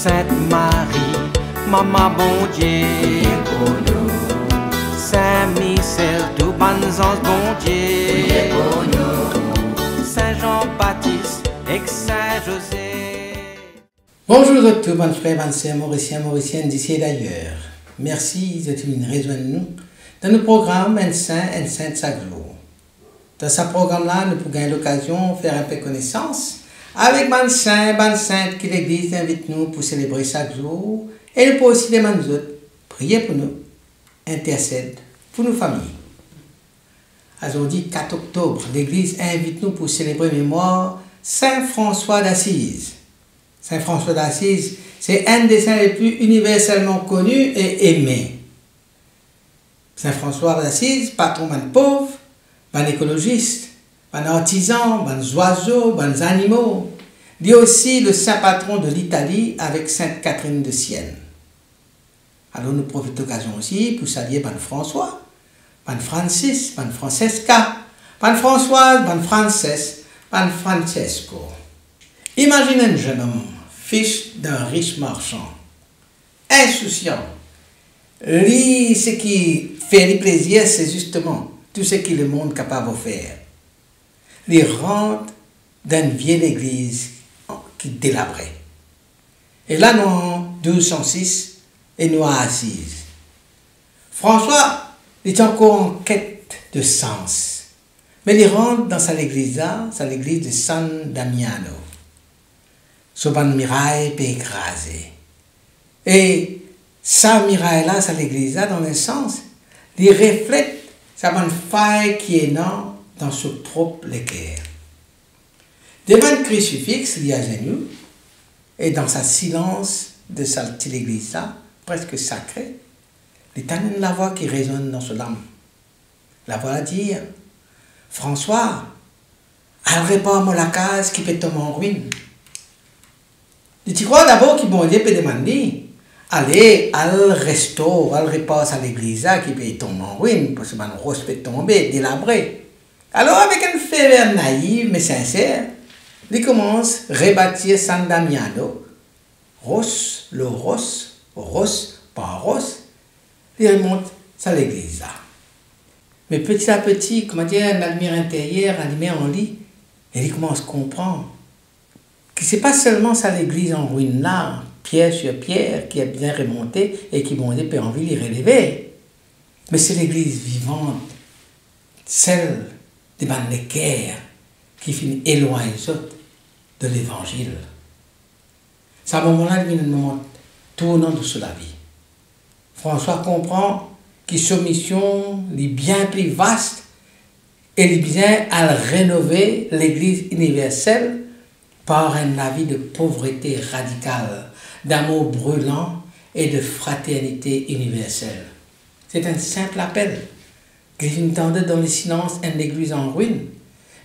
Sainte Marie, Maman bon Dieu, pour nous. Saint Michel, tout bon ange bon Dieu, pour nous. Saint Jean-Baptiste et Saint José. Bonjour à tous, bonnes frères, bonnes sœurs, mauriciennes d'ici et d'ailleurs. Merci de venir rejoindre nous dans le programme Un Saint chaque jour. Dans ce programme-là, nous pouvons gagner l'occasion de faire un peu connaissance avec bonnes saints, bonnes saintes que l'Église invite nous pour célébrer chaque jour. Et nous pouvons aussi demander aux autres, prier pour nous, intercède pour nos familles. Aujourd'hui, 4 octobre, l'Église invite nous pour célébrer mémoire Saint François d'Assise. Saint François d'Assise, c'est un des saints les plus universellement connus et aimés. Saint François d'Assise, patron des pauvres, des écologistes, des artisans, des oiseaux, des animaux. Il est aussi le saint patron de l'Italie avec Sainte Catherine de Sienne. Alors nous profitons de l'occasion aussi pour saluer François, Francis, Francesca, Françoise, Frances, Francesco. Imaginez un jeune homme, fils d'un riche marchand, insouciant. Lui, ce qui fait le plaisir, c'est justement tout ce que le monde est capable de faire. Il rentre dans une vieille église qui délabrait. Et là, nous, en 1206, et nous à Assise. François est encore en quête de sens. Mais il rentre dans cette église-là, c'est l'église de San Damiano. Son ban miraille peut écraser. Et sa miraille-là, c'est l'église-là, dans un sens, il reflète sa bonne faille qui est dans ce propre équerre. Devant le crucifix, il y a genoux, et dans sa silence de cette église-là, presque sacrée, il y a la voix qui résonne dans son âme. La voix dit, François, elle répare la case qui peut tomber en ruine. Tu crois d'abord que bon Dieu peut demander, allez, elle restaure, elle répare à l'église qui peut tomber en ruine, parce que man rose peut tomber, délabré. Alors avec une ferveur naïve mais sincère, il commence à rebâtir San Damiano, Ros par Ros, il remonte à l'église. Mais petit à petit, comment dire, la lumière intérieure, allumée en lit, et il commence à comprendre que ce n'est pas seulement ça l'église en ruine là, pierre sur pierre, qui est bien remontée et qui bon Dieu peut envie de les relever. Mais c'est l'église vivante, celle des bannécaires qui finit éloigner les autres de l'évangile. C'est à ce moment-là qu'il y a un moment tournant de la vie. François comprend que sa mission est bien plus vaste et il vient à rénover l'église universelle par un avis de pauvreté radicale, d'amour brûlant et de fraternité universelle. C'est un simple appel qui entendait dans le silence une église en ruine,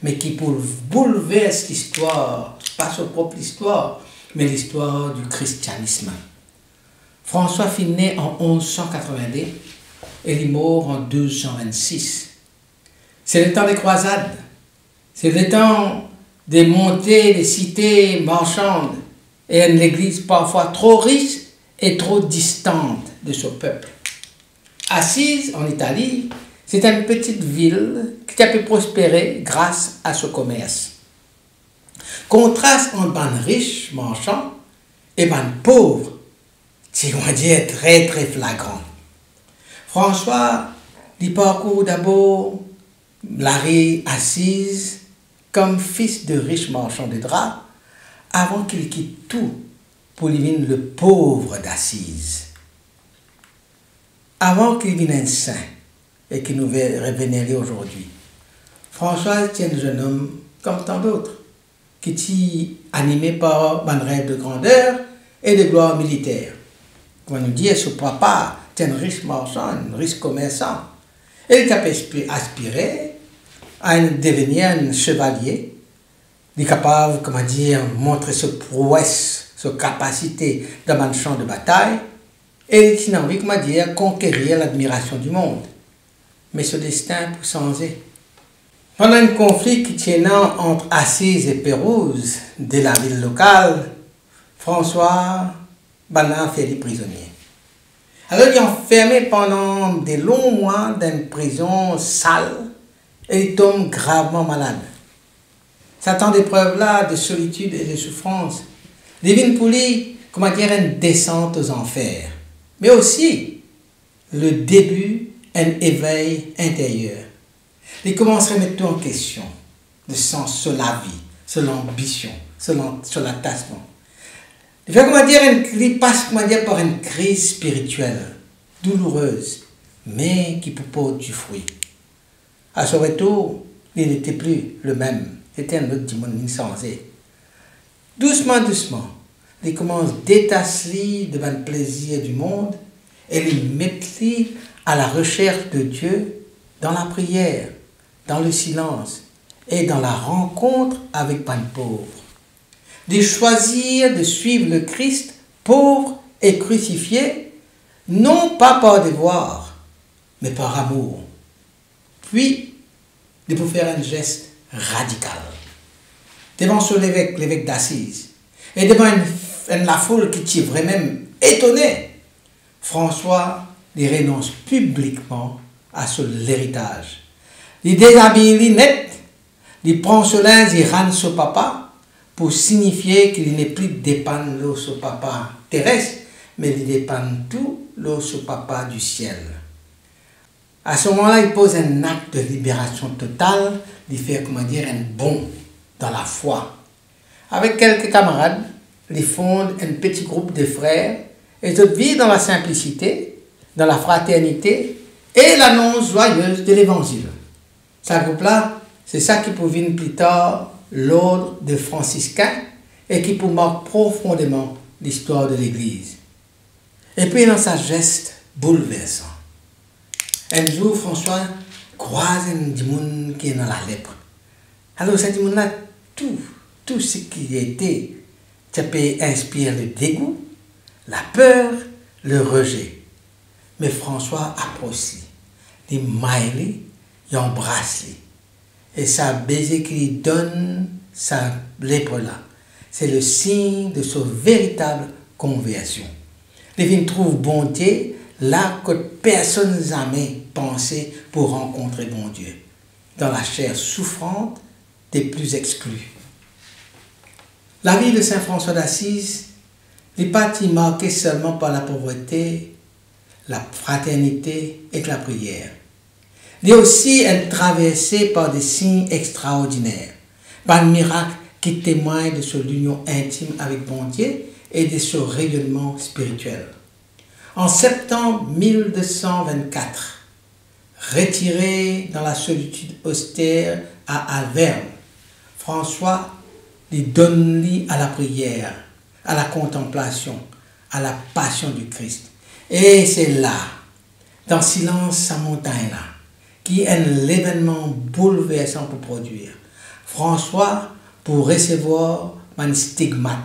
mais qui bouleverse l'histoire, pas sa propre histoire, mais l'histoire du christianisme. François fut né en 1182 et il est mort en 1226. C'est le temps des croisades, c'est le temps des montées des cités marchandes et une église parfois trop riche et trop distante de son peuple. Assise, en Italie, c'est une petite ville qui a pu prospérer grâce à ce commerce. Contraste entre ban riches marchands et ban pauvres, si on dit très très flagrant. François, il parcourt d'abord la rue Assise comme fils de riches marchands de draps, avant qu'il quitte tout pour devenir le pauvre d'Assise. Avant qu'il devienne un saint et qu'il nous révéler aujourd'hui, François était un jeune homme comme tant d'autres, qui était animé par un rêve de grandeur et de gloire militaire. On nous dit, son papa était un riche marchand, un riche commerçant. Et il a aspiré à devenir un chevalier. Il est capable, comment dire, montrer sa prouesse, sa capacité dans un champ de bataille. Et il a envie, comment dire, conquérir l'admiration du monde. Mais ce destin peut changer. Pendant un conflit qui tenait entre Assise et Pérouse de la ville locale, François Bana fait des prisonniers. Alors ils ont enfermé pendant des longs mois dans une prison sale et ils tombent gravement malades. Cette temps d'épreuve-là, de solitude et de souffrance, devine pour lui, comment dire, une descente aux enfers, mais aussi le début d'un éveil intérieur. Il commence à remettre tout en question, le sens sur la vie, sur l'ambition, sur l'attachement. Il fait, comment dire, il passe, comment dire, par une crise spirituelle, douloureuse, mais qui peut porter du fruit. À ce retour, il n'était plus le même. C'était un autre dimanche insensé. Doucement, doucement, il commence à détacher devant le plaisir du monde et il met à la recherche de Dieu dans la prière, dans le silence et dans la rencontre avec les pauvres. De choisir de suivre le Christ pauvre et crucifié, non pas par devoir, mais par amour. Puis, de pouvoir faire un geste radical. Devant l'évêque d'Assise, et devant la foule qui est vraiment étonnée, François il renonce publiquement à l'héritage. Il déshabille net, il prend ce linge, il rend son papa, pour signifier qu'il n'est plus dépendant de son papa terrestre, mais il dépend tout de son papa du ciel. À ce moment-là, il pose un acte de libération totale, il fait, comment dire, un bond dans la foi. Avec quelques camarades, il fonde un petit groupe de frères et ils vivent dans la simplicité, dans la fraternité et l'annonce joyeuse de l'évangile. Ce groupe-là, c'est ça qui pour venir plus tard l'ordre des franciscains et qui pour marquer profondément l'histoire de l'Église. Et puis dans sa geste bouleversant. Un jour, François croise un monde qui est dans la lèpre. Alors, ce monde-là, tout ce qui était, ça peut inspirer le dégoût, la peur, le rejet. Mais François approche, il maille, il embrasse. Et sa baiser qu'il donne, sa lèpre-là, c'est le signe de sa véritable conversion. Il trouve bonté là que personne n'a jamais pensé pour rencontrer bon Dieu, dans la chair souffrante des plus exclus. La vie de Saint François d'Assise n'est pas marquée seulement par la pauvreté, la fraternité et la prière. Il est aussi traversé par des signes extraordinaires, par un miracle qui témoigne de son union intime avec bon Dieu et de son rayonnement spirituel. En septembre 1224, retiré dans la solitude austère à Alverne, François lui donne à la prière, à la contemplation, à la passion du Christ. Et c'est là, dans le silence, sa montagne-là, qui est un événement bouleversant pour produire. François, pour recevoir un stigmate,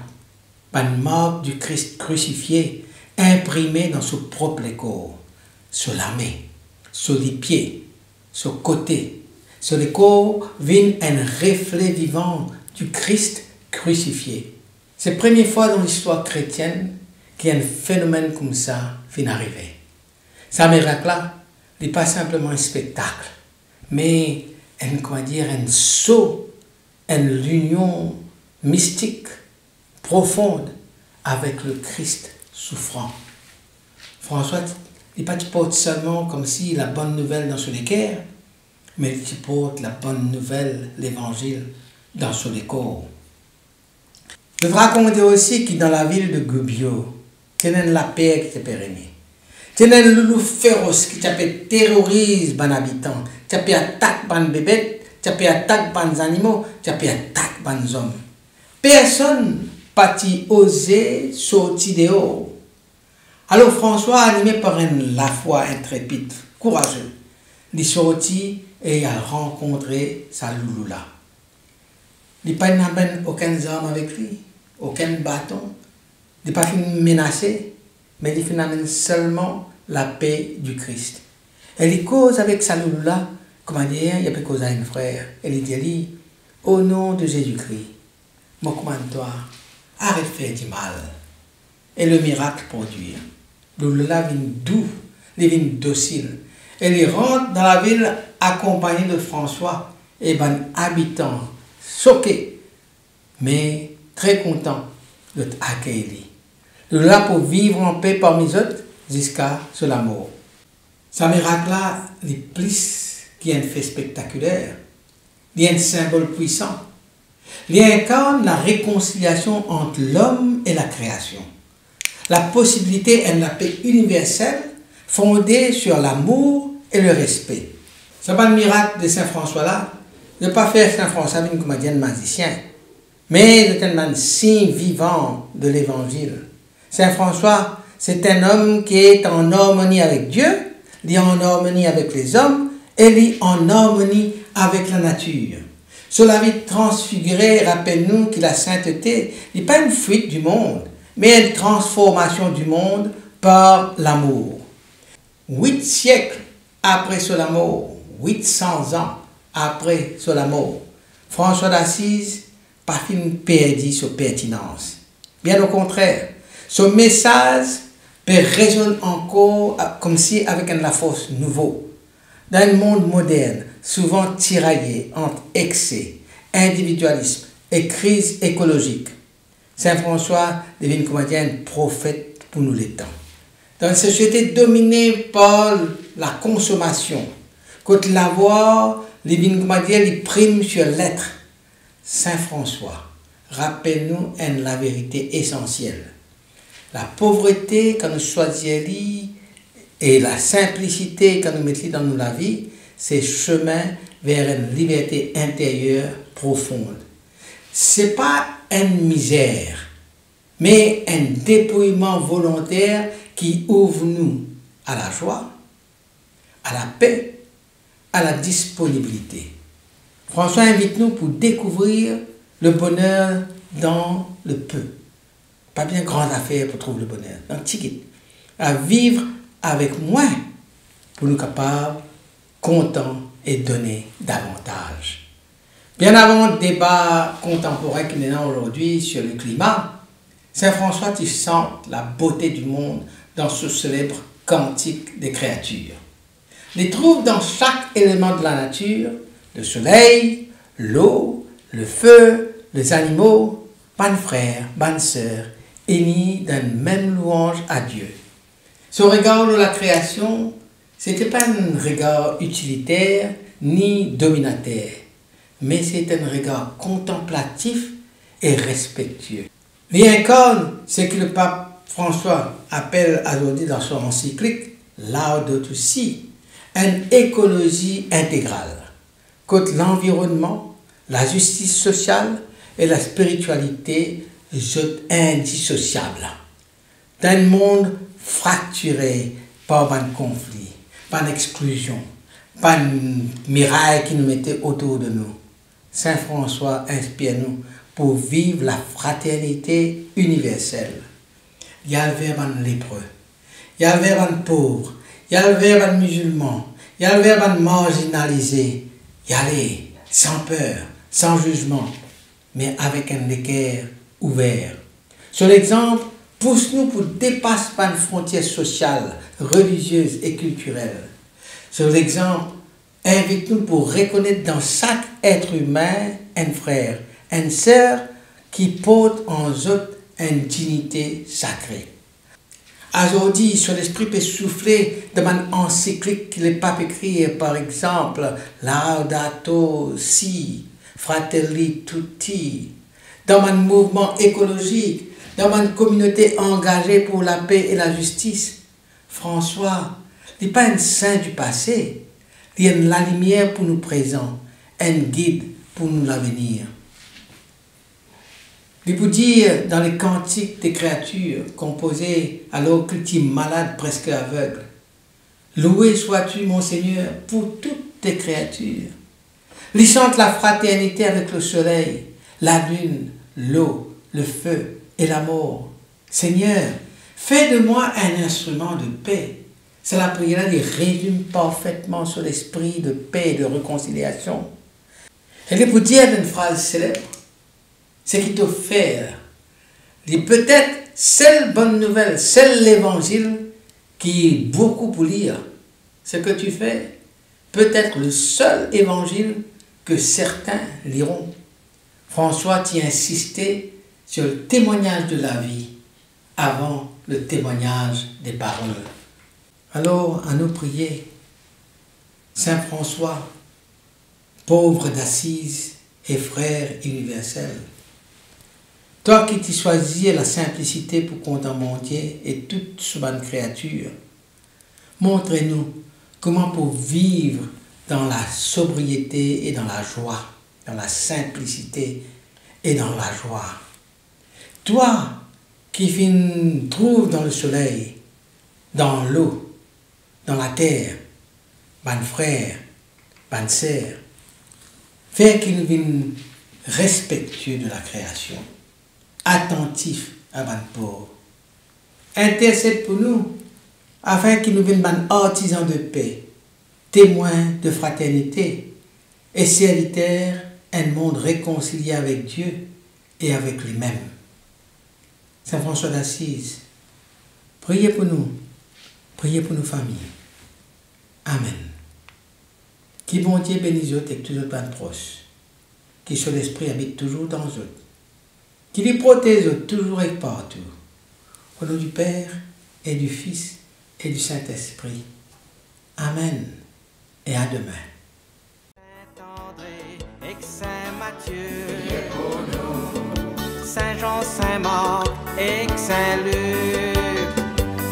une marque du Christ crucifié, imprimé dans son propre corps, sur la main, sur les pieds, sur le côté. Sur le corps vient un reflet vivant du Christ crucifié. C'est la première fois dans l'histoire chrétienne qu'il y a un phénomène comme ça qui vient arriver. Ce miracle-là n'est pas simplement un spectacle, mais un saut, une union mystique, profonde avec le Christ souffrant. François, il ne porte seulement comme si la bonne nouvelle dans son équerre, mais il porte la bonne nouvelle, l'évangile, dans son corps. Je vous raconter aussi que dans la ville de Gubbio, il y a la paix qui est pérennisée. Il y a un loulou féroce qui terrorise les habitants, qui attaque les bébés, qui attaque les animaux, qui attaque les hommes. Personne n'a osé sortir dehors. Alors François, animé par la foi intrépide, courageux, il est sorti et il a rencontré sa loulou-là. Il n'a pas aucun arme avec lui, aucun bâton. Il n'a pas menacé, mais il amène seulement la paix du Christ. Et il cause avec sa loulou-là, comment dire, il a pu causer à un frère. Et il dit, au nom de Jésus-Christ, moi commande-toi, arrête de faire du mal. et le miracle produire. Le là vient doux, il vient docile. Et il rentre dans la ville accompagné de François et ben habitants, choqués, mais très contents de t'accueillir. De là pour vivre en paix parmi eux jusqu'à la mort. Ce miracle-là, les plus qui est un fait spectaculaire, il y a un symbole puissant. Il incarne la réconciliation entre l'homme et la création. La possibilité est la paix universelle fondée sur l'amour et le respect. Ce n'est pas le miracle de Saint François-là, de ne pas faire Saint François comme un magicien, mais de un signe vivant de l'Évangile. Saint François, c'est un homme qui est en harmonie avec Dieu, il est en harmonie avec les hommes, et il est en harmonie avec la nature. Sur la vie transfigurée, rappelle-nous que la sainteté n'est pas une fuite du monde, mais une transformation du monde par l'amour. 8 siècles après la mort, 800 ans après la mort, François d'Assise n'a pas perdu sa pertinence. Bien au contraire, son message résonne encore comme si avec la force nouveau. Dans un monde moderne, souvent tiraillé entre excès, individualisme et crise écologique, Saint François devient comme un prophète pour nous les temps. Dans une société dominée par la consommation, quand l'avoir il prime sur l'être, Saint François rappelle-nous la vérité essentielle. La pauvreté quand nous choisissons et la simplicité quand nous mettons dans la vie, c'est chemin vers une liberté intérieure profonde. Ce n'est pas une misère, mais un dépouillement volontaire qui ouvre nous à la joie, à la paix, à la disponibilité. François invite nous pour découvrir le bonheur dans le peu. Pas bien grande affaire pour trouver le bonheur, dans le petit, à vivre avec moins pour nous capables, contents et donner davantage. Bien avant le débat contemporain qui est là aujourd'hui sur le climat, Saint François tu sens la beauté du monde dans ce célèbre cantique des créatures. Il trouve dans chaque élément de la nature, le soleil, l'eau, le feu, les animaux, bonne frère, bonne sœur, unis d'une même louange à Dieu. Son regard de la création, ce n'était pas un regard utilitaire ni dominateur, mais c'est un regard contemplatif et respectueux. L'incarne, c'est que le pape François appelle aujourd'hui dans son encyclique Laudato Si, une écologie intégrale, contre l'environnement, la justice sociale et la spiritualité sont indissociables. Dans un monde fracturé par un conflit, par une exclusion, par une miraille qui nous mettait autour de nous, Saint François inspire-nous pour vivre la fraternité universelle. Il y a le verbe lépreux, il y a le verbe pauvre, il y a le verbe musulman, il y a le verbe marginalisé. Y aller sans peur, sans jugement, mais avec un équerre ouvert. Sur l'exemple, pousse-nous pour dépasser une frontière sociale, religieuse et culturelle. Sur l'exemple, invite-nous pour reconnaître dans chaque être humain un frère, une sœur qui porte en eux une dignité sacrée. Aujourd'hui, sur l'esprit peut souffler de mon encyclique que le pape écrit, par exemple, Laudato Si, Fratelli Tutti, dans mon mouvement écologique, dans ma communauté engagée pour la paix et la justice. François n'est pas un saint du passé, il est la lumière pour nous présents, un guide pour nous l'avenir. Il peut dire dans les cantiques des créatures composés alors que tu es malade presque aveugle. Loué sois-tu mon Seigneur pour toutes tes créatures. Il chante la fraternité avec le soleil, la lune, l'eau, le feu et la mort. Seigneur, fais de moi un instrument de paix. C'est la prière qui résume parfaitement sur l'esprit de paix et de réconciliation. Elle est pour dire une phrase célèbre. Ce qui t'offert, peut-être seule bonne nouvelle, seul l'évangile qui est beaucoup pour lire. Ce que tu fais peut être le seul évangile que certains liront. François t'y insistait sur le témoignage de la vie avant le témoignage des paroles. Alors, à nous prier, Saint François, pauvre d'Assise et frère universel, toi qui t'y choisis la simplicité pour contempler et toute bonne créature, montrez-nous comment pour vivre dans la sobriété et dans la joie, dans la simplicité et dans la joie. Toi qui trouves dans le soleil, dans l'eau, dans la terre, ban frère, ban sœur, fais qu'il nous vienne respectueux de la création, attentif à ban pauvre. Intercède pour nous, afin qu'il nous vienne ban artisan de paix, témoin de fraternité et serviteur un monde réconcilié avec Dieu et avec lui-même. Saint François d'Assise, priez pour nous familles. Amen. Qui bon Dieu bénisse et tous les plans proches, qui sur l'esprit habite toujours dans eux, qui les protège toujours et partout. Au nom du Père et du Fils et du Saint-Esprit. Amen. Et à demain. Saint-André et Saint-Matthieu, priez pour nous. Saint-Jean, Saint-Marc et Saint-Luc,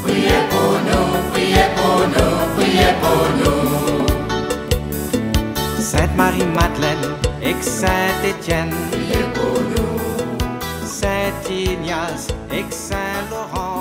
priez pour nous, priez pour nous, priez pour nous. Sainte-Marie-Madeleine et Saint-Étienne, priez pour nous. Saint-Ignace et Saint-Laurent,